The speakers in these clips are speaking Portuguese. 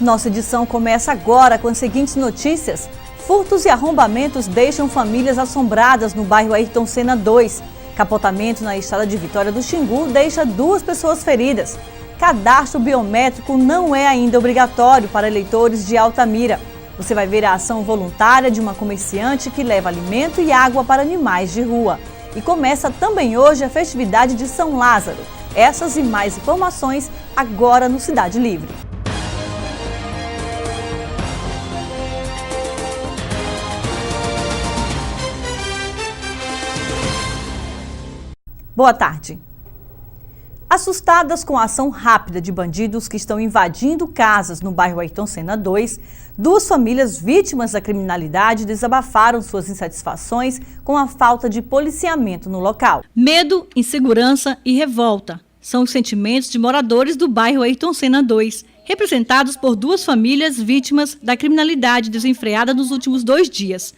Nossa edição começa agora com as seguintes notícias. Furtos e arrombamentos deixam famílias assombradas no bairro Ayrton Senna 2. Capotamento na estrada de Vitória do Xingu deixa 2 pessoas feridas. Cadastro biométrico não é ainda obrigatório para eleitores de Altamira. Você vai ver a ação voluntária de uma comerciante que leva alimento e água para animais de rua. E começa também hoje a festividade de São Lázaro. Essas e mais informações agora no Cidade Livre. Boa tarde. Assustadas com a ação rápida de bandidos que estão invadindo casas no bairro Ayrton Senna 2, 2 famílias vítimas da criminalidade desabafaram suas insatisfações com a falta de policiamento no local. Medo, insegurança e revolta são os sentimentos de moradores do bairro Ayrton Senna 2, representados por 2 famílias vítimas da criminalidade desenfreada nos últimos 2 dias.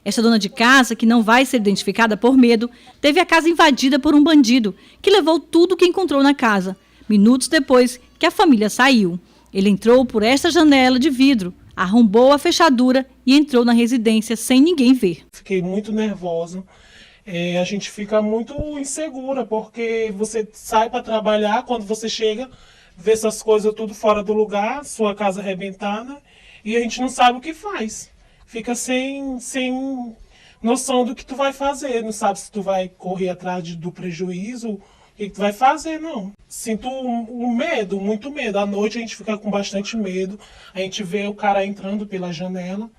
Esta dona de casa, que não vai ser identificada por medo, teve a casa invadida por um bandido, que levou tudo que encontrou na casa, minutos depois que a família saiu. Ele entrou por esta janela de vidro, arrombou a fechadura e entrou na residência sem ninguém ver. Fiquei muito nervosa, a gente fica muito insegura, porque você sai para trabalhar, quando você chega, vê essas coisas tudo fora do lugar, sua casa arrebentada, e a gente não sabe o que faz. Fica sem noção do que tu vai fazer, não sabe se tu vai correr atrás do prejuízo, o que tu vai fazer, não. Sinto um medo, muito medo. À noite a gente fica com bastante medo, a gente vê o cara entrando pela janela,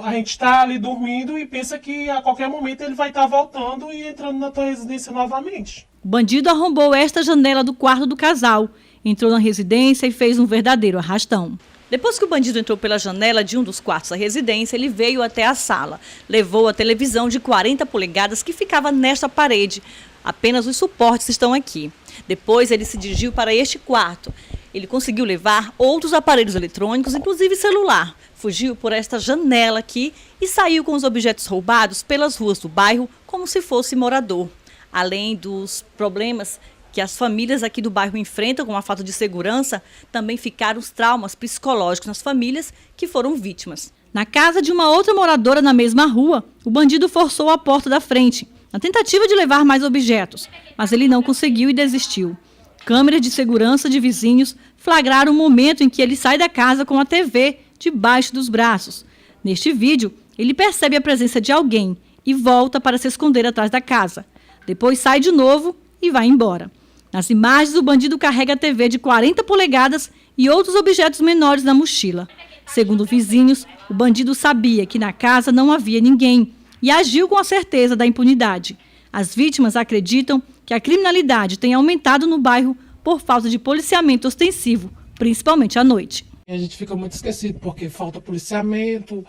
a gente está ali dormindo e pensa que a qualquer momento ele vai estar voltando e entrando na tua residência novamente. O bandido arrombou esta janela do quarto do casal, entrou na residência e fez um verdadeiro arrastão. Depois que o bandido entrou pela janela de um dos quartos da residência, ele veio até a sala. Levou a televisão de 40 polegadas que ficava nesta parede. Apenas os suportes estão aqui. Depois ele se dirigiu para este quarto. Ele conseguiu levar outros aparelhos eletrônicos, inclusive celular. Fugiu por esta janela aqui e saiu com os objetos roubados pelas ruas do bairro como se fosse morador. Além dos problemas que as famílias aqui do bairro enfrentam com a falta de segurança, também ficaram os traumas psicológicos nas famílias que foram vítimas. Na casa de uma outra moradora na mesma rua, o bandido forçou a porta da frente, na tentativa de levar mais objetos, mas ele não conseguiu e desistiu. Câmeras de segurança de vizinhos flagraram o momento em que ele sai da casa com a TV debaixo dos braços. Neste vídeo, ele percebe a presença de alguém e volta para se esconder atrás da casa. Depois sai de novo e vai embora. Nas imagens, o bandido carrega a TV de 40 polegadas e outros objetos menores na mochila. Segundo vizinhos, o bandido sabia que na casa não havia ninguém e agiu com a certeza da impunidade. As vítimas acreditam que a criminalidade tem aumentado no bairro por falta de policiamento ostensivo, principalmente à noite. A gente fica muito esquecido porque falta policiamento,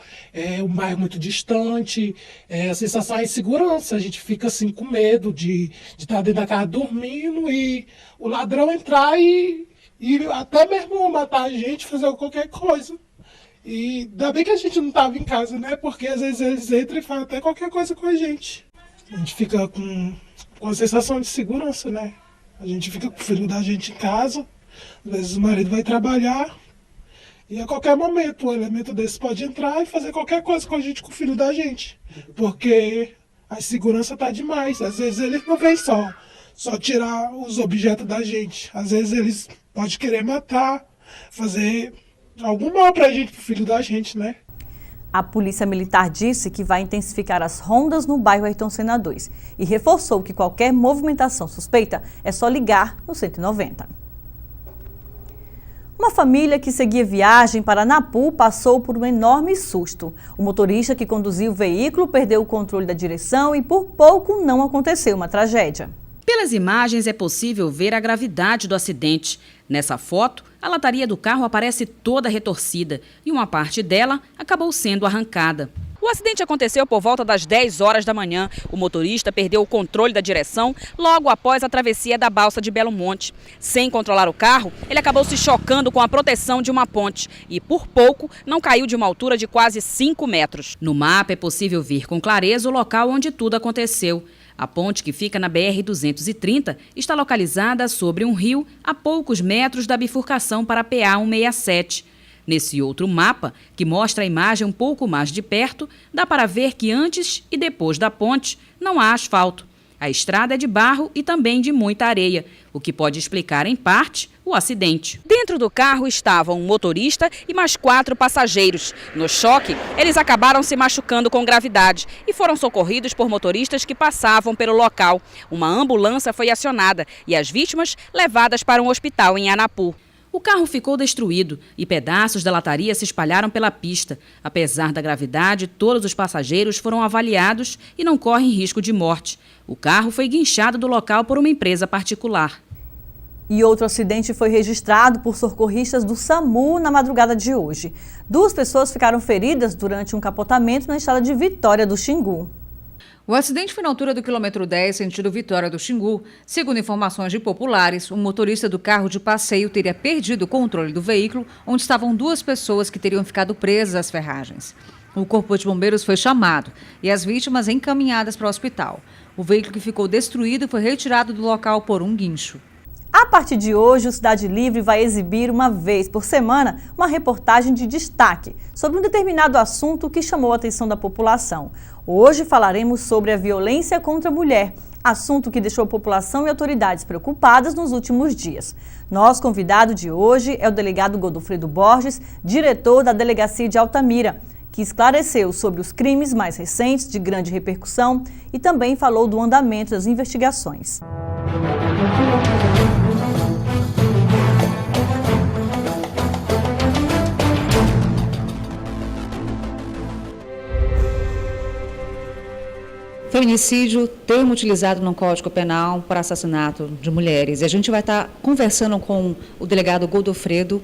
o bairro é muito distante, a sensação é insegurança, a gente fica assim com medo de estar dentro da casa dormindo e o ladrão entrar e até mesmo matar a gente, fazer qualquer coisa. E ainda bem que a gente não estava em casa, né? Porque às vezes eles entram e fazem até qualquer coisa com a gente. A gente fica com a sensação de segurança, né? A gente fica com o filho da gente em casa, às vezes o marido vai trabalhar, e a qualquer momento um elemento desse pode entrar e fazer qualquer coisa com a gente, com o filho da gente. Porque a segurança tá demais. Às vezes eles não vêm só tirar os objetos da gente. Às vezes eles podem querer matar, fazer algum mal pra gente, pro filho da gente, né? A Polícia Militar disse que vai intensificar as rondas no bairro Ayrton Senna 2 e reforçou que qualquer movimentação suspeita é só ligar no 190. Uma família que seguia viagem para Napu passou por um enorme susto. O motorista que conduzia o veículo perdeu o controle da direção e por pouco não aconteceu uma tragédia. Pelas imagens é possível ver a gravidade do acidente. Nessa foto, a lataria do carro aparece toda retorcida e uma parte dela acabou sendo arrancada. O acidente aconteceu por volta das 10 horas da manhã. O motorista perdeu o controle da direção logo após a travessia da balsa de Belo Monte. Sem controlar o carro, ele acabou se chocando com a proteção de uma ponte e, por pouco, não caiu de uma altura de quase 5 metros. No mapa é possível ver com clareza o local onde tudo aconteceu. A ponte, que fica na BR-230, está localizada sobre um rio a poucos metros da bifurcação para a PA-167. Nesse outro mapa, que mostra a imagem um pouco mais de perto, dá para ver que antes e depois da ponte não há asfalto. A estrada é de barro e também de muita areia, o que pode explicar, em parte, o acidente. Dentro do carro estavam um motorista e mais 4 passageiros. No choque, eles acabaram se machucando com gravidade e foram socorridos por motoristas que passavam pelo local. Uma ambulância foi acionada e as vítimas levadas para um hospital em Anapu. O carro ficou destruído e pedaços da lataria se espalharam pela pista. Apesar da gravidade, todos os passageiros foram avaliados e não correm risco de morte. O carro foi guinchado do local por uma empresa particular. E outro acidente foi registrado por socorristas do SAMU na madrugada de hoje. 2 pessoas ficaram feridas durante um capotamento na estrada de Vitória do Xingu. O acidente foi na altura do quilômetro 10, sentido Vitória do Xingu. Segundo informações de populares, o motorista do carro de passeio teria perdido o controle do veículo, onde estavam 2 pessoas que teriam ficado presas às ferragens. O corpo de bombeiros foi chamado e as vítimas encaminhadas para o hospital. O veículo que ficou destruído foi retirado do local por um guincho. A partir de hoje, o Cidade Livre vai exibir uma vez por semana uma reportagem de destaque sobre um determinado assunto que chamou a atenção da população. Hoje falaremos sobre a violência contra a mulher, assunto que deixou a população e autoridades preocupadas nos últimos dias. Nosso convidado de hoje é o delegado Godofredo Borges, diretor da Delegacia de Altamira, que esclareceu sobre os crimes mais recentes de grande repercussão e também falou do andamento das investigações. Feminicídio, termo utilizado no Código Penal para assassinato de mulheres. E a gente vai estar conversando com o delegado Godofredo,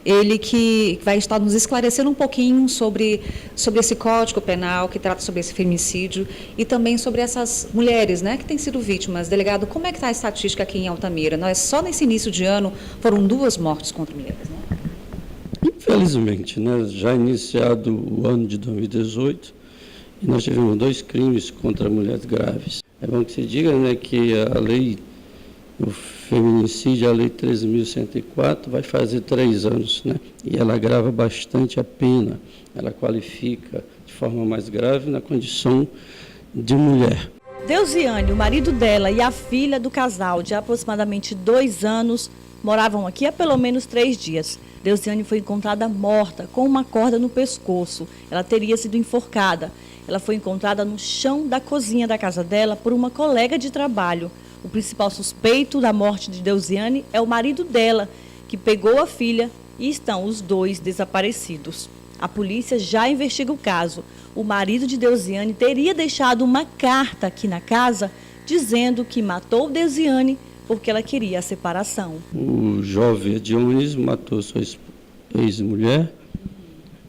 ele que vai estar nos esclarecendo um pouquinho sobre esse Código Penal que trata sobre esse feminicídio e também sobre essas mulheres, né, que têm sido vítimas. Delegado, como é que está a estatística aqui em Altamira? Nós, só nesse início de ano, foram 2 mortes contra mulheres, né? Infelizmente, né, já iniciado o ano de 2018, e nós tivemos 2 crimes contra mulheres graves. É bom que se diga, né, que a lei, o feminicídio, a lei 13.104, vai fazer 3 anos, né, e ela agrava bastante a pena, ela qualifica de forma mais grave na condição de mulher. Deusiane, o marido dela e a filha do casal, de aproximadamente 2 anos, moravam aqui há pelo menos 3 dias. Deusiane foi encontrada morta, com uma corda no pescoço. Ela teria sido enforcada. Ela foi encontrada no chão da cozinha da casa dela por uma colega de trabalho. O principal suspeito da morte de Deusiane é o marido dela, que pegou a filha e estão os 2 desaparecidos. A polícia já investiga o caso. O marido de Deusiane teria deixado uma carta aqui na casa dizendo que matou Deusiane porque ela queria a separação. O jovem Dionísio matou sua ex-mulher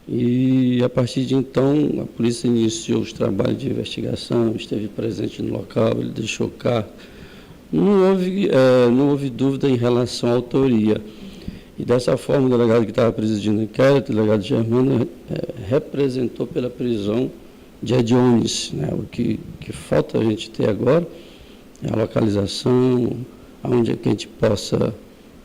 e, a partir de então, a polícia iniciou os trabalhos de investigação, esteve presente no local, ele deixou carta. Não houve dúvida em relação à autoria. E, dessa forma, o delegado que estava presidindo o inquérito, o delegado Germano, representou pela prisão de Ediones, né? O que falta a gente ter agora é a localização, aonde é que a gente possa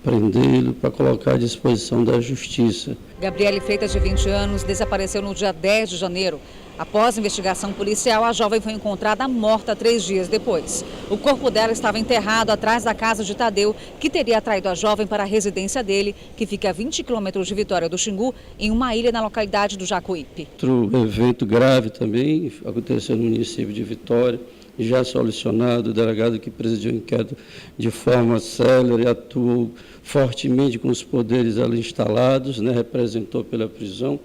prendê-lo para colocar à disposição da justiça. Gabriele Freitas, de 20 anos, desapareceu no dia 10 de janeiro. Após investigação policial, a jovem foi encontrada morta 3 dias depois. O corpo dela estava enterrado atrás da casa de Tadeu, que teria atraído a jovem para a residência dele, que fica a 20 quilômetros de Vitória do Xingu, em uma ilha na localidade do Jacuípe. Outro evento grave também aconteceu no município de Vitória, já solucionado, o delegado que presidiu o inquérito de forma célere, atuou fortemente com os poderes ali instalados, né, representou pela prisão.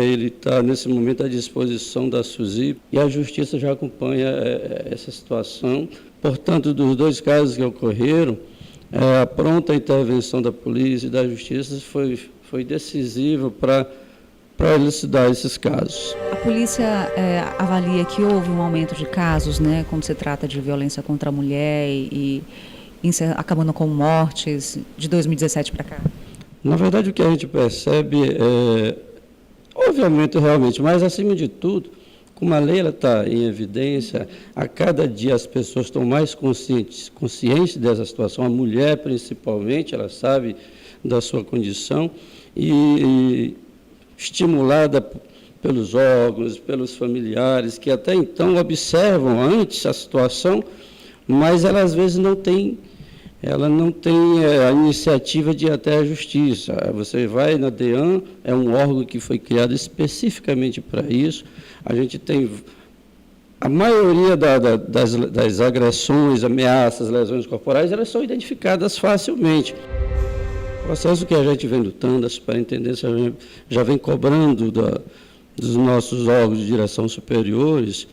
Ele está, nesse momento, à disposição da SUSIP e a Justiça já acompanha essa situação. Portanto, dos 2 casos que ocorreram, a pronta intervenção da polícia e da Justiça foi decisiva para elucidar esses casos. A polícia avalia que houve um aumento de casos, né, quando se trata de violência contra a mulher e acabando com mortes de 2017 para cá? Na verdade, o que a gente percebe houve aumento realmente, mas, acima de tudo, como a lei está em evidência, a cada dia as pessoas estão mais conscientes dessa situação, a mulher principalmente, ela sabe da sua condição, e estimulada pelos órgãos, pelos familiares, que até então observam antes a situação, mas ela às vezes não tem a iniciativa de ir até a justiça. Você vai na DEAN, é um órgão que foi criado especificamente para isso. A gente tem a maioria das agressões, ameaças, lesões corporais, elas são identificadas facilmente. O processo que a gente vem lutando, a superintendência já vem cobrando dos nossos órgãos de direção superiores,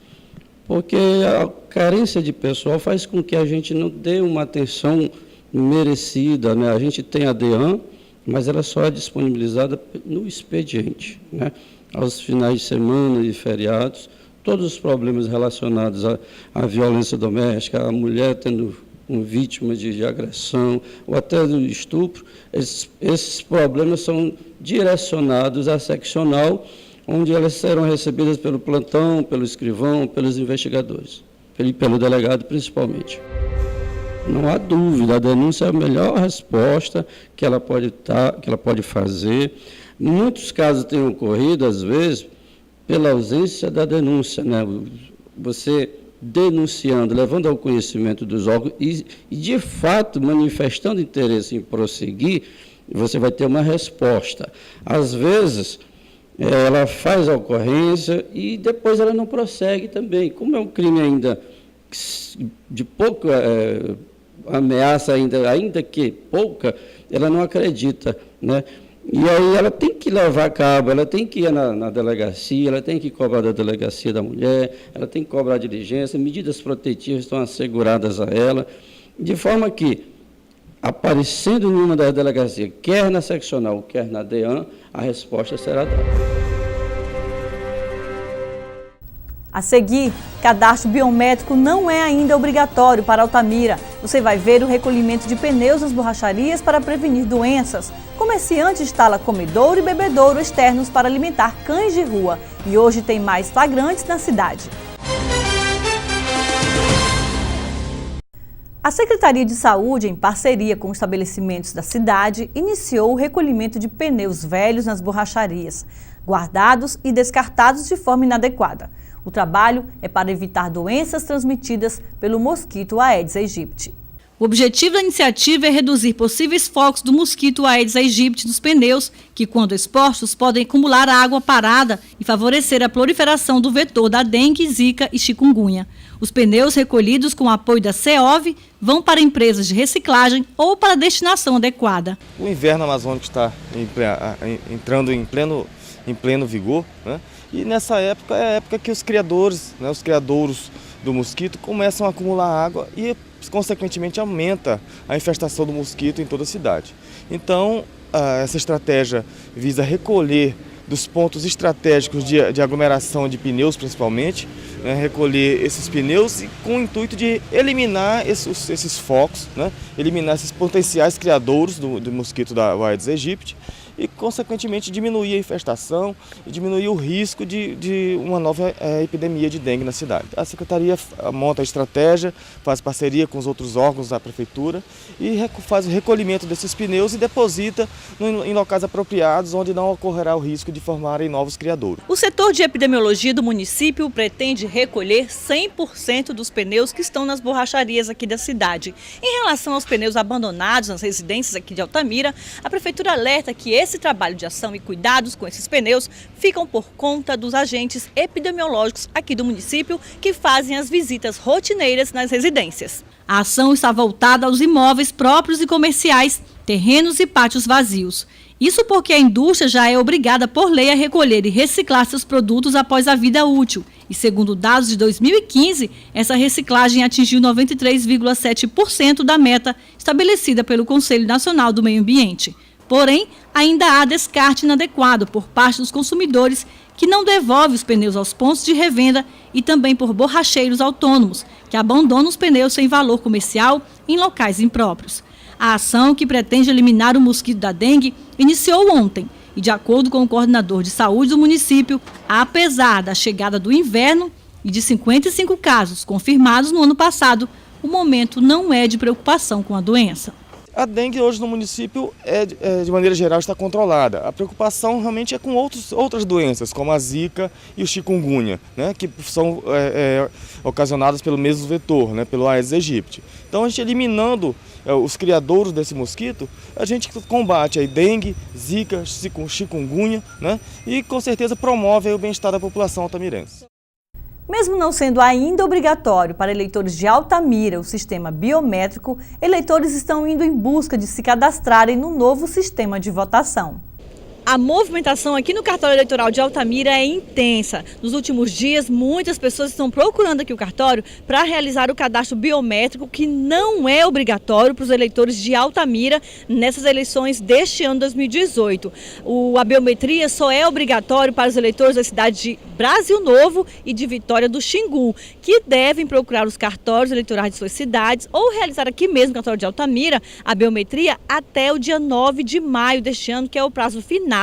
porque a carência de pessoal faz com que a gente não dê uma atenção merecida, né? A gente tem a DEAN, mas ela só é disponibilizada no expediente, né? Aos finais de semana e feriados, todos os problemas relacionados à violência doméstica, a mulher tendo uma vítima de agressão ou até do estupro, esses problemas são direcionados à seccional, onde elas serão recebidas pelo plantão, pelo escrivão, pelos investigadores, pelo delegado principalmente. Não há dúvida, a denúncia é a melhor resposta que ela pode fazer. Muitos casos têm ocorrido, às vezes, pela ausência da denúncia, né? Você denunciando, levando ao conhecimento dos órgãos e, de fato, manifestando interesse em prosseguir, você vai ter uma resposta. Às vezes, ela faz a ocorrência e depois ela não prossegue também. Como é um crime ainda de pouca ameaça, ainda que pouca, ela não acredita, né? E aí ela tem que levar a cabo, ela tem que ir na delegacia, ela tem que cobrar da delegacia da mulher, ela tem que cobrar diligência, medidas protetivas estão asseguradas a ela, de forma que, aparecendo em uma das delegacias, quer na seccional, quer na DEAN, a resposta será dada. A seguir, cadastro biométrico não é ainda obrigatório para Altamira. Você vai ver o recolhimento de pneus nas borracharias para prevenir doenças. Comerciante instala comedouro e bebedouro externos para alimentar cães de rua. E hoje tem mais flagrantes na cidade. A Secretaria de Saúde, em parceria com estabelecimentos da cidade, iniciou o recolhimento de pneus velhos nas borracharias, guardados e descartados de forma inadequada. O trabalho é para evitar doenças transmitidas pelo mosquito Aedes aegypti. O objetivo da iniciativa é reduzir possíveis focos do mosquito Aedes aegypti nos pneus, que, quando expostos, podem acumular água parada e favorecer a proliferação do vetor da dengue, zika e chikungunya. Os pneus recolhidos com o apoio da CEOV vão para empresas de reciclagem ou para destinação adequada. O inverno amazônico está entrando em pleno vigor, né? E nessa época é a época que os criadouros do mosquito começam a acumular água e, consequentemente, aumenta a infestação do mosquito em toda a cidade. Então, essa estratégia visa recolher dos pontos estratégicos de aglomeração de pneus, principalmente, né, recolher esses pneus com o intuito de eliminar esses focos, né, eliminar esses potenciais criadouros do mosquito da Aedes aegypti e, consequentemente, diminuir a infestação e diminuir o risco de uma nova epidemia de dengue na cidade. A Secretaria monta a estratégia, faz parceria com os outros órgãos da Prefeitura e faz o recolhimento desses pneus e deposita em locais apropriados, onde não ocorrerá o risco de formarem novos criadouros. O setor de epidemiologia do município pretende recolher 100% dos pneus que estão nas borracharias aqui da cidade. Em relação aos pneus abandonados nas residências aqui de Altamira, a Prefeitura alerta que esse trabalho de ação e cuidados com esses pneus ficam por conta dos agentes epidemiológicos aqui do município que fazem as visitas rotineiras nas residências. A ação está voltada aos imóveis próprios e comerciais, terrenos e pátios vazios. Isso porque a indústria já é obrigada por lei a recolher e reciclar seus produtos após a vida útil. E segundo dados de 2015, essa reciclagem atingiu 93,7% da meta estabelecida pelo Conselho Nacional do Meio Ambiente. Porém, ainda há descarte inadequado por parte dos consumidores que não devolvem os pneus aos pontos de revenda e também por borracheiros autônomos, que abandonam os pneus sem valor comercial em locais impróprios. A ação, que pretende eliminar o mosquito da dengue, iniciou ontem e, de acordo com o coordenador de saúde do município, apesar da chegada do inverno e de 55 casos confirmados no ano passado, o momento não é de preocupação com a doença. A dengue hoje no município, de maneira geral, está controlada. A preocupação realmente é com outras doenças, como a zika e o chikungunya, né, que são ocasionadas pelo mesmo vetor, né, pelo Aedes aegypti. Então, a gente eliminando os criadouros desse mosquito, a gente combate a dengue, zika, chikungunya, né, e com certeza promove o bem-estar da população altamirense. Mesmo não sendo ainda obrigatório para eleitores de Altamira o sistema biométrico, eleitores estão indo em busca de se cadastrarem no novo sistema de votação. A movimentação aqui no cartório eleitoral de Altamira é intensa. Nos últimos dias, muitas pessoas estão procurando aqui o cartório para realizar o cadastro biométrico, que não é obrigatório para os eleitores de Altamira nessas eleições deste ano 2018. A biometria só é obrigatório para os eleitores da cidade de Brasil Novo e de Vitória do Xingu, que devem procurar os cartórios eleitorais de suas cidades ou realizar aqui mesmo no cartório de Altamira a biometria até o dia 9 de maio deste ano, que é o prazo final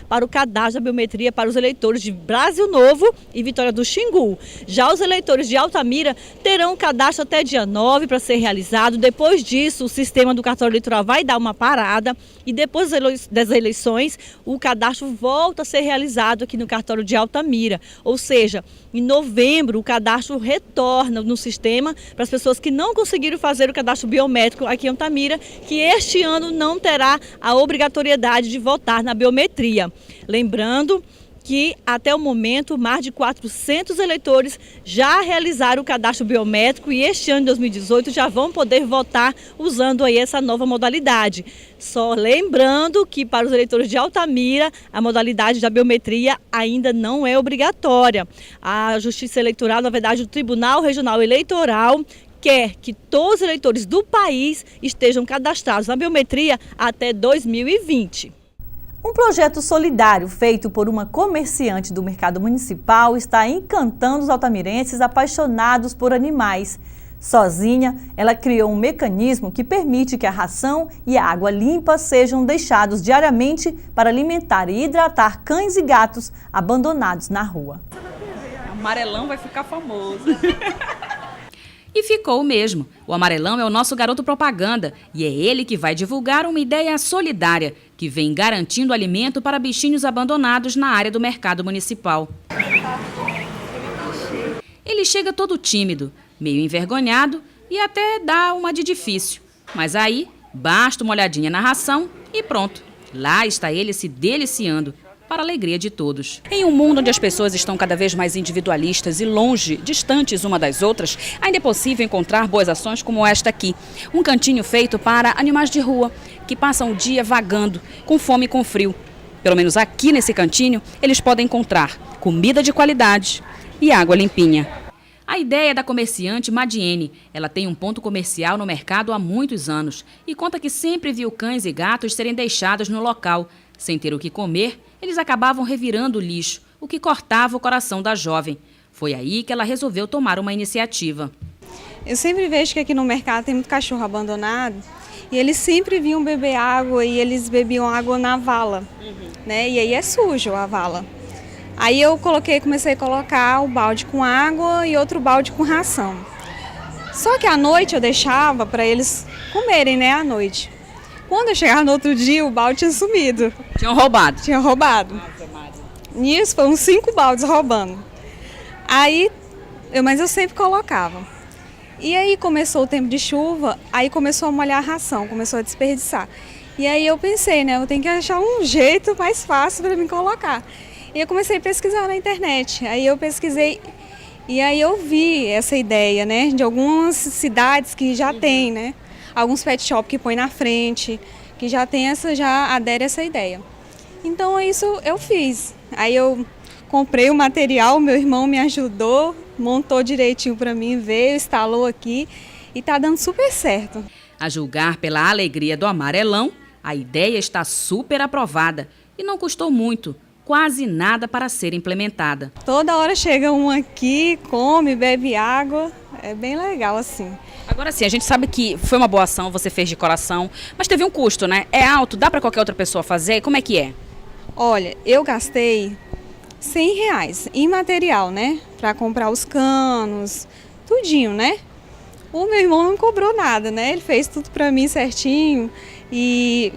para o cadastro da biometria para os eleitores de Brasil Novo e Vitória do Xingu. Já os eleitores de Altamira terão cadastro até dia 9 para ser realizado. Depois disso, o sistema do cartório eleitoral vai dar uma parada e depois das eleições, o cadastro volta a ser realizado aqui no cartório de Altamira. Ou seja, em novembro, o cadastro retorna no sistema para as pessoas que não conseguiram fazer o cadastro biométrico aqui em Altamira, que este ano não terá a obrigatoriedade de votar na biometria. Lembrando que até o momento mais de 400 eleitores já realizaram o cadastro biométrico e este ano de 2018 já vão poder votar usando aí essa nova modalidade. Só lembrando que para os eleitores de Altamira a modalidade da biometria ainda não é obrigatória. A Justiça Eleitoral, na verdade o Tribunal Regional Eleitoral, quer que todos os eleitores do país estejam cadastrados na biometria até 2020. Um projeto solidário feito por uma comerciante do mercado municipal está encantando os altamirenses apaixonados por animais. Sozinha, ela criou um mecanismo que permite que a ração e a água limpa sejam deixados diariamente para alimentar e hidratar cães e gatos abandonados na rua. O amarelão vai ficar famoso. E ficou mesmo. O amarelão é o nosso garoto propaganda e é ele que vai divulgar uma ideia solidária que vem garantindo alimento para bichinhos abandonados na área do mercado municipal. Ele chega todo tímido, meio envergonhado e até dá uma de difícil. Mas aí, basta uma olhadinha na ração e pronto. Lá está ele se deliciando, para a alegria de todos. Em um mundo onde as pessoas estão cada vez mais individualistas e longe, distantes uma das outras, ainda é possível encontrar boas ações como esta aqui. Um cantinho feito para animais de rua, que passam o dia vagando, com fome e com frio. Pelo menos aqui nesse cantinho, eles podem encontrar comida de qualidade e água limpinha. A ideia é da comerciante Madiene. Ela tem um ponto comercial no mercado há muitos anos e conta que sempre viu cães e gatos serem deixados no local. Sem ter o que comer, eles acabavam revirando o lixo, o que cortava o coração da jovem. Foi aí que ela resolveu tomar uma iniciativa. Eu sempre vejo que aqui no mercado tem muito cachorro abandonado e eles sempre vinham beber água e eles bebiam água na vala, né? E aí é sujo a vala. Aí eu comecei a colocar o balde com água e outro balde com ração. Só que à noite eu deixava para eles comerem, né, à noite. Quando eu chegava no outro dia, o balde tinha sumido. Tinham roubado? Tinha roubado. Nisso, foram 5 baldes roubando. Mas eu sempre colocava. E aí começou o tempo de chuva, aí começou a molhar a ração, começou a desperdiçar. E aí eu pensei, né, eu tenho que achar um jeito mais fácil para me colocar. E eu comecei a pesquisar na internet. Aí eu pesquisei e aí eu vi essa ideia, né, de algumas cidades que já tem, né? Alguns pet shop que põe na frente, que já adere a essa ideia. Então isso eu fiz. Aí eu comprei o material, meu irmão me ajudou, montou direitinho para mim, veio, instalou aqui e tá dando super certo. A julgar pela alegria do amarelão, a ideia está super aprovada e não custou muito, quase nada para ser implementada. Toda hora chega um aqui, come, bebe água, é bem legal assim. Agora sim, a gente sabe que foi uma boa ação, você fez de coração, mas teve um custo, né? É alto, dá para qualquer outra pessoa fazer? Como é que é? Olha, eu gastei R$100 em material, né? Para comprar os canos, tudinho, né? O meu irmão não cobrou nada, né? Ele fez tudo para mim certinho. E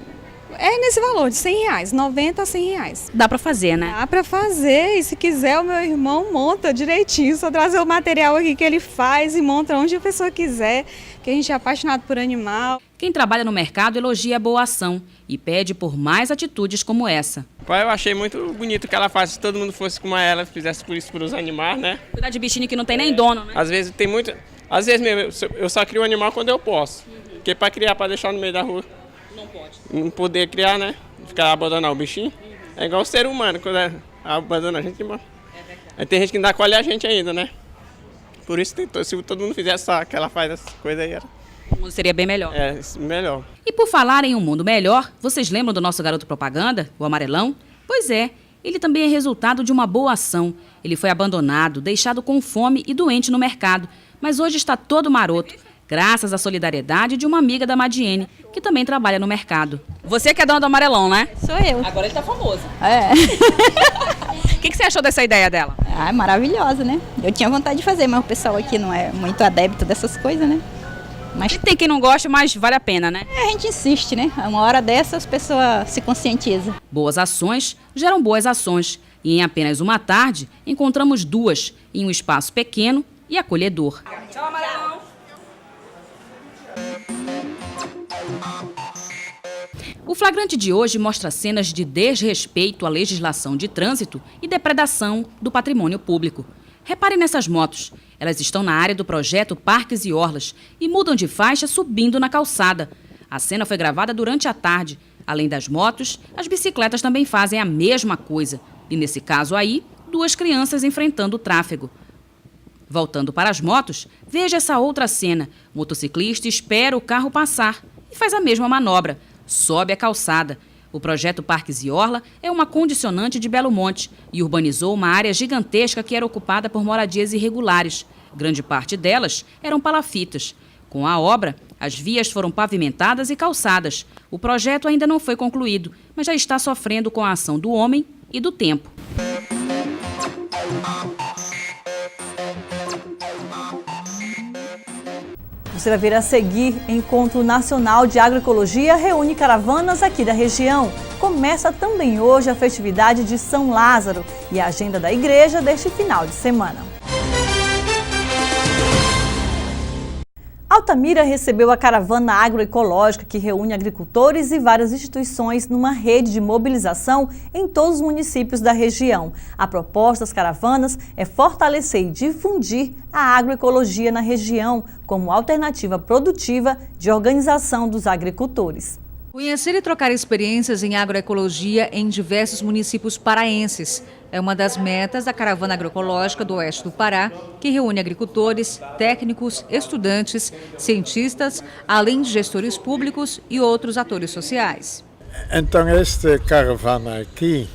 é nesse valor de R$100, 90 a R$100. Dá para fazer, né? Dá para fazer, e se quiser o meu irmão monta direitinho, só trazer o material aqui que ele faz e monta onde a pessoa quiser, que a gente é apaixonado por animal. Quem trabalha no mercado elogia a boa ação e pede por mais atitudes como essa. Eu achei muito bonito o que ela faz, se todo mundo fosse como ela, fizesse por isso para os animais, né? Cuidar de bichinho que não tem nem dono, né? Às vezes tem muito... Às vezes mesmo, eu só crio um animal quando eu posso. Porque para criar, para deixar no meio da rua... Não pode. Não poder criar, né? Ficar abandonar o bichinho. É igual o ser humano, quando abandona a gente, mano. Aí tem gente que ainda acolhe a gente ainda, né? Por isso, se todo mundo fizesse só que ela faz essas coisas aí, O mundo seria bem melhor. é melhor. E por falar em um mundo melhor, vocês lembram do nosso garoto propaganda, o Amarelão? Pois é, ele também é resultado de uma boa ação. Ele foi abandonado, deixado com fome e doente no mercado, mas hoje está todo maroto, graças à solidariedade de uma amiga da Madiene, que também trabalha no mercado. Você que é dona do Amarelão, né? Sou eu. Agora ele tá famoso. É. O que você achou dessa ideia dela? Ah, é maravilhosa, né? Eu tinha vontade de fazer, mas o pessoal aqui não é muito adepto dessas coisas, né? Mas Tem quem não gosta, mas vale a pena, né? a gente insiste, né? Uma hora dessa as pessoas se conscientizam. Boas ações geram boas ações. E em apenas uma tarde, encontramos duas, em um espaço pequeno e acolhedor. Tchau, Amarelão! O flagrante de hoje mostra cenas de desrespeito à legislação de trânsito e depredação do patrimônio público. Repare nessas motos. Elas estão na área do projeto Parques e Orlas e mudam de faixa subindo na calçada. A cena foi gravada durante a tarde. Além das motos, as bicicletas também fazem a mesma coisa. E nesse caso aí, duas crianças enfrentando o tráfego. Voltando para as motos, veja essa outra cena. O motociclista espera o carro passar e faz a mesma manobra. Sobe a calçada. O projeto Parques e Orla é uma condicionante de Belo Monte e urbanizou uma área gigantesca que era ocupada por moradias irregulares. Grande parte delas eram palafitas. Com a obra, as vias foram pavimentadas e calçadas. O projeto ainda não foi concluído, mas já está sofrendo com a ação do homem e do tempo. Você vai ver a seguir, Encontro Nacional de Agroecologia reúne caravanas aqui da região. Começa também hoje a festividade de São Lázaro e a agenda da igreja deste final de semana. Altamira recebeu a caravana agroecológica que reúne agricultores e várias instituições numa rede de mobilização em todos os municípios da região. A proposta das caravanas é fortalecer e difundir a agroecologia na região como alternativa produtiva de organização dos agricultores. Conhecer e trocar experiências em agroecologia em diversos municípios paraenses é uma das metas da Caravana Agroecológica do Oeste do Pará, que reúne agricultores, técnicos, estudantes, cientistas, além de gestores públicos e outros atores sociais. Então esta caravana aqui,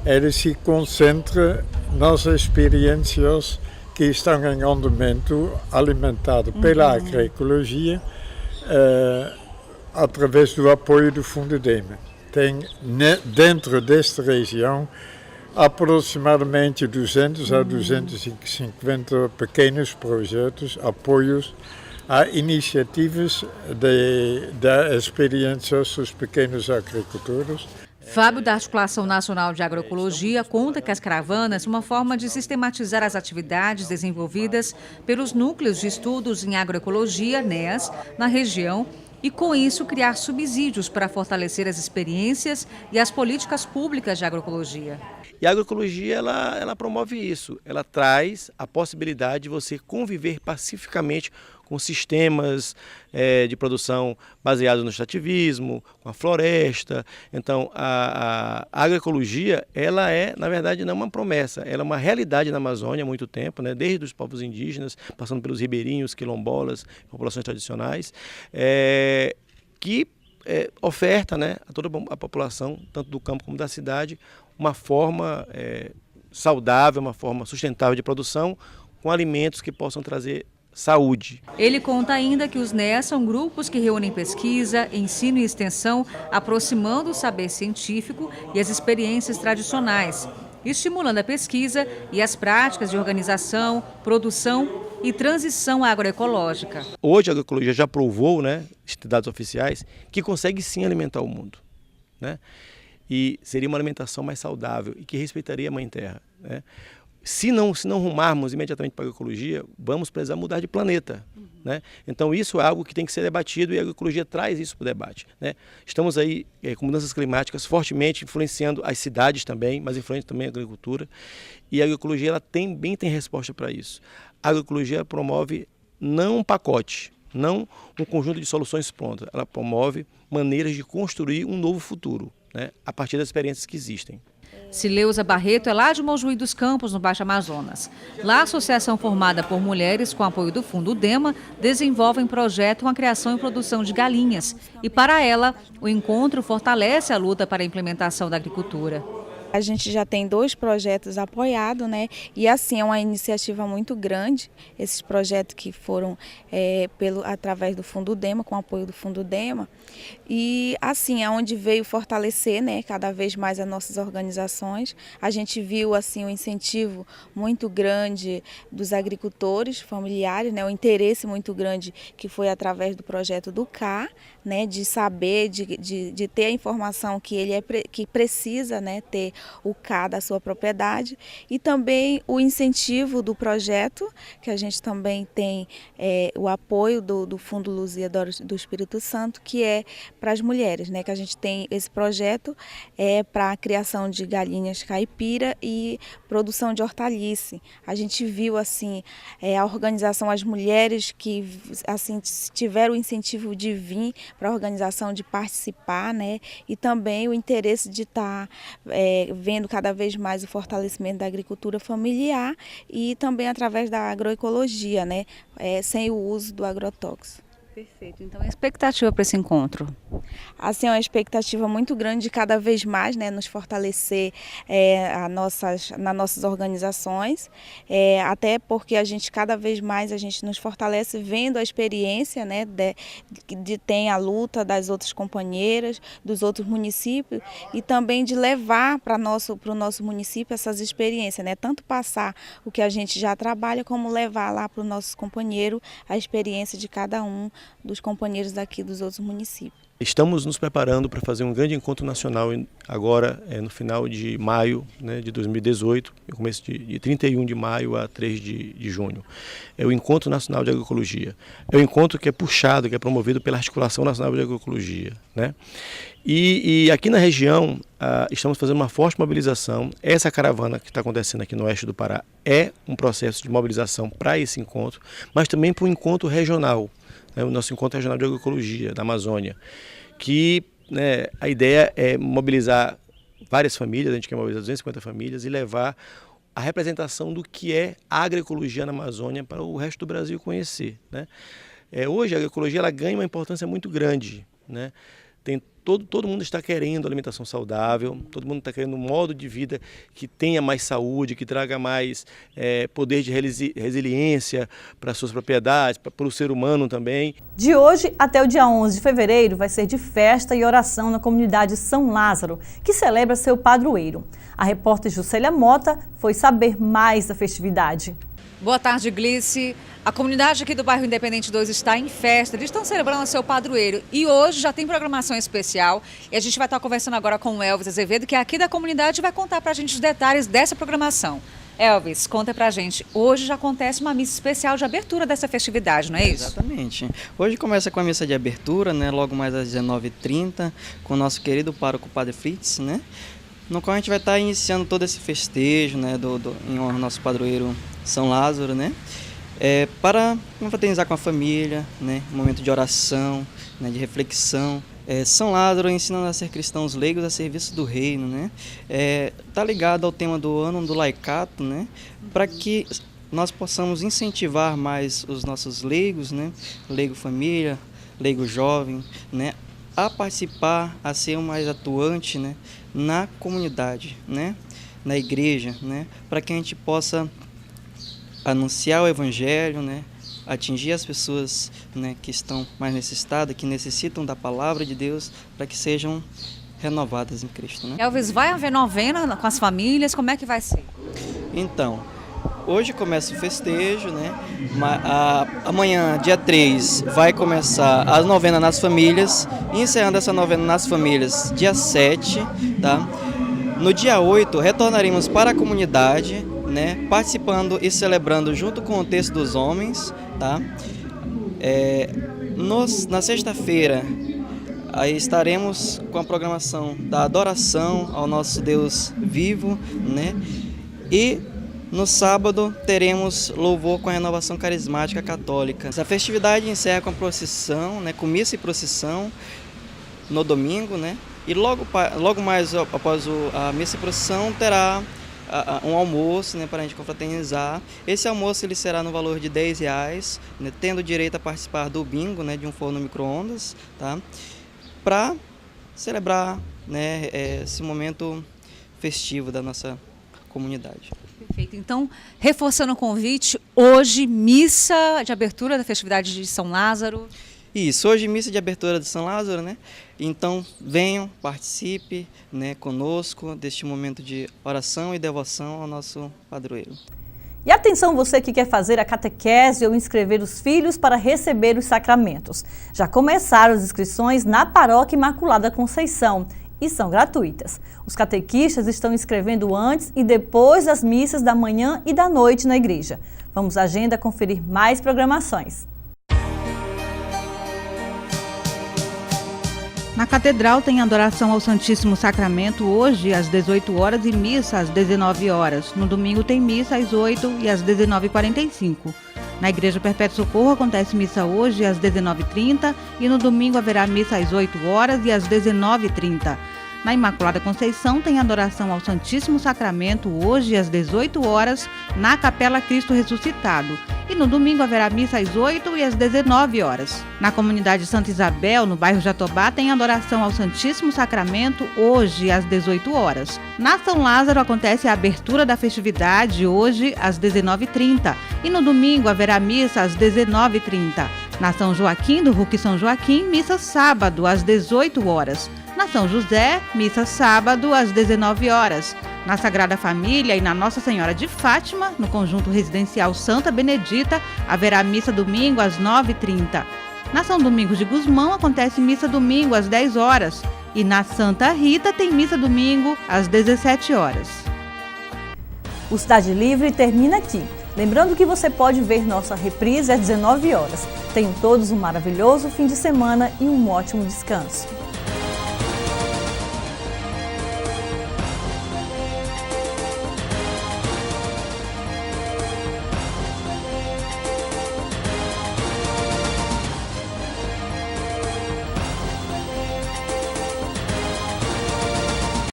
ela se concentra nas experiências que estão em andamento alimentado pela agroecologia, através do apoio do Fundadema. Tem dentro desta região aproximadamente 200 a 250 pequenos projetos, apoios a iniciativas da experiência dos pequenos agricultores. Fábio, da Articulação Nacional de Agroecologia, conta que as caravanas são uma forma de sistematizar as atividades desenvolvidas pelos núcleos de estudos em agroecologia, NEAS, na região, e com isso criar subsídios para fortalecer as experiências e as políticas públicas de agroecologia. E a agroecologia, ela promove isso, ela traz a possibilidade de você conviver pacificamente com sistemas de produção baseados no extrativismo, com a floresta. Então, a agroecologia, ela é, na verdade, não uma promessa, ela é uma realidade na Amazônia há muito tempo, né? Desde os povos indígenas, passando pelos ribeirinhos, quilombolas, populações tradicionais, que oferta, né, a toda a população, tanto do campo como da cidade, uma forma saudável, uma forma sustentável de produção, com alimentos que possam trazer saúde. Ele conta ainda que os NEAS são grupos que reúnem pesquisa, ensino e extensão, aproximando o saber científico e as experiências tradicionais, estimulando a pesquisa e as práticas de organização, produção e transição agroecológica. Hoje a agroecologia já provou, né, dados oficiais, que consegue sim alimentar o mundo, né? E seria uma alimentação mais saudável e que respeitaria a Mãe Terra, né? Se não rumarmos imediatamente para a agroecologia, vamos precisar mudar de planeta, né? Então isso é algo que tem que ser debatido e a agroecologia traz isso para o debate, né? Estamos aí com mudanças climáticas fortemente influenciando as cidades também, mas influenciando também a agricultura, e a agroecologia ela também tem resposta para isso. A agroecologia promove não um pacote, não um conjunto de soluções prontas, ela promove maneiras de construir um novo futuro, né, a partir das experiências que existem. Cileuza Barreto é lá de Mojuí dos Campos, no Baixo Amazonas. Lá, a associação formada por mulheres com apoio do Fundo DEMA desenvolve um projeto com a criação e produção de galinhas. E para ela, o encontro fortalece a luta para a implementação da agricultura. A gente já tem 2 projetos apoiados, né? E assim, é uma iniciativa muito grande, esses projetos que foram através do Fundo DEMA, com apoio do Fundo DEMA. E assim, é onde veio fortalecer, né, cada vez mais as nossas organizações. A gente viu assim um incentivo muito grande dos agricultores familiares, né, o interesse muito grande que foi através do projeto do CA, né, de saber, de ter a informação que ele que precisa, né, ter o CA da sua propriedade, e também o incentivo do projeto, que a gente também tem o apoio do Fundo Luzia do Espírito Santo, que é para as mulheres, né, que a gente tem esse projeto para a criação de galinhas caipira e produção de hortaliça. A gente viu assim a organização, as mulheres que assim tiveram o incentivo de vir para a organização, de participar, né, e também o interesse de estar vendo cada vez mais o fortalecimento da agricultura familiar e também através da agroecologia, né, sem o uso do agrotóxico. Perfeito. Então, a expectativa para esse encontro? Assim, é uma expectativa muito grande de cada vez mais, né, nos fortalecer nas nossas organizações, até porque a gente cada vez mais a gente nos fortalece vendo a experiência, né, de ter a luta das outras companheiras, dos outros municípios, e também de levar para o nosso município essas experiências, né, tanto passar o que a gente já trabalha, como levar lá para os nossos companheiros a experiência de cada um dos companheiros daqui dos outros municípios. Estamos nos preparando para fazer um grande encontro nacional agora no final de maio, né, de 2018, no começo de 31 de maio a 3 de junho. É o Encontro Nacional de Agroecologia. É um encontro que é puxado, que é promovido pela Articulação Nacional de Agroecologia, né? E aqui na região estamos fazendo uma forte mobilização. Essa caravana que está acontecendo aqui no oeste do Pará é um processo de mobilização para esse encontro, mas também para um encontro regional. O nosso encontro regional de agroecologia da Amazônia, que, né, a ideia é mobilizar várias famílias, a gente quer mobilizar 250 famílias e levar a representação do que é a agroecologia na Amazônia para o resto do Brasil conhecer, né? Hoje a agroecologia ela ganha uma importância muito grande, né? Todo mundo está querendo alimentação saudável, todo mundo está querendo um modo de vida que tenha mais saúde, que traga mais poder de resiliência para suas propriedades, para o ser humano também. De hoje até o dia 11 de fevereiro vai ser de festa e oração na comunidade São Lázaro, que celebra seu padroeiro. A repórter Juscelia Mota foi saber mais da festividade. Boa tarde, Glice. A comunidade aqui do bairro Independente 2 está em festa, eles estão celebrando seu padroeiro e hoje já tem programação especial e a gente vai estar conversando agora com o Elvis Azevedo, que é aqui da comunidade e vai contar pra gente os detalhes dessa programação. Elvis, conta pra gente, hoje já acontece uma missa especial de abertura dessa festividade, não é isso? Exatamente. Hoje começa com a missa de abertura, né, logo mais às 19h30, com o nosso querido pároco Padre Fritz, né, no qual a gente vai estar iniciando todo esse festejo, né, em honra ao nosso padroeiro São Lázaro, né, para confraternizar com a família, né, um momento de oração, né, de reflexão. São Lázaro ensina a ser cristãos leigos a serviço do reino, né, tá ligado ao tema do ano do laicato, né, para que nós possamos incentivar mais os nossos leigos, né, leigo família, leigo jovem, né, a participar, a ser mais atuante, né, na comunidade, né, na igreja, né, para que a gente possa anunciar o evangelho, né, atingir as pessoas, né, que estão mais necessitadas, que necessitam da palavra de Deus, para que sejam renovadas em Cristo, né? Elvis, vai haver novena com as famílias, como é que vai ser? Então, hoje começa o festejo, né? Amanhã, dia 3, vai começar a novena nas famílias, encerrando essa novena nas famílias dia 7, tá? No dia 8, retornaremos para a comunidade, né? Participando e celebrando junto com o Terço dos Homens, tá? Na sexta-feira, aí estaremos com a programação da adoração ao nosso Deus vivo, né? E no sábado teremos louvor com a renovação carismática católica. Essa festividade encerra com a procissão, né? Com missa e procissão no domingo, né? E logo mais após a missa e procissão terá um almoço, né, para a gente confraternizar. Esse almoço ele será no valor de R$10, né, tendo direito a participar do bingo, né, de um forno micro-ondas, tá? Para celebrar, né, esse momento festivo da nossa comunidade. Perfeito. Então, reforçando o convite, hoje missa de abertura da festividade de São Lázaro. Isso, hoje missa de abertura de São Lázaro, né? Então venham, participe, né, conosco deste momento de oração e devoção ao nosso padroeiro. E atenção você que quer fazer a catequese ou inscrever os filhos para receber os sacramentos. Já começaram as inscrições na Paróquia Imaculada Conceição e são gratuitas. Os catequistas estão inscrevendo antes e depois das missas da manhã e da noite na igreja. Vamos à agenda conferir mais programações. Na Catedral tem adoração ao Santíssimo Sacramento hoje às 18 horas e missa às 19 horas. No domingo tem missa às 8 e às 19h45. Na Igreja Perpétuo Socorro acontece missa hoje às 19h30 e no domingo haverá missa às 8 horas e às 19h30. Na Imaculada Conceição tem adoração ao Santíssimo Sacramento hoje às 18 horas na Capela Cristo Ressuscitado. E no domingo haverá missa às 8 e às 19 horas. Na comunidade Santa Isabel, no bairro Jatobá, tem adoração ao Santíssimo Sacramento hoje às 18 horas. Na São Lázaro acontece a abertura da festividade hoje às 19h30 e no domingo haverá missa às 19h30. Na São Joaquim, do RUC São Joaquim, missa sábado às 18 horas. Na São José, missa sábado às 19 horas. Na Sagrada Família e na Nossa Senhora de Fátima, no conjunto residencial Santa Benedita, haverá missa domingo às 9h30. Na São Domingos de Gusmão acontece missa domingo às 10 horas. E na Santa Rita tem missa domingo às 17 horas. O Cidade Livre termina aqui. Lembrando que você pode ver nossa reprise às 19 horas. Tenham todos um maravilhoso fim de semana e um ótimo descanso.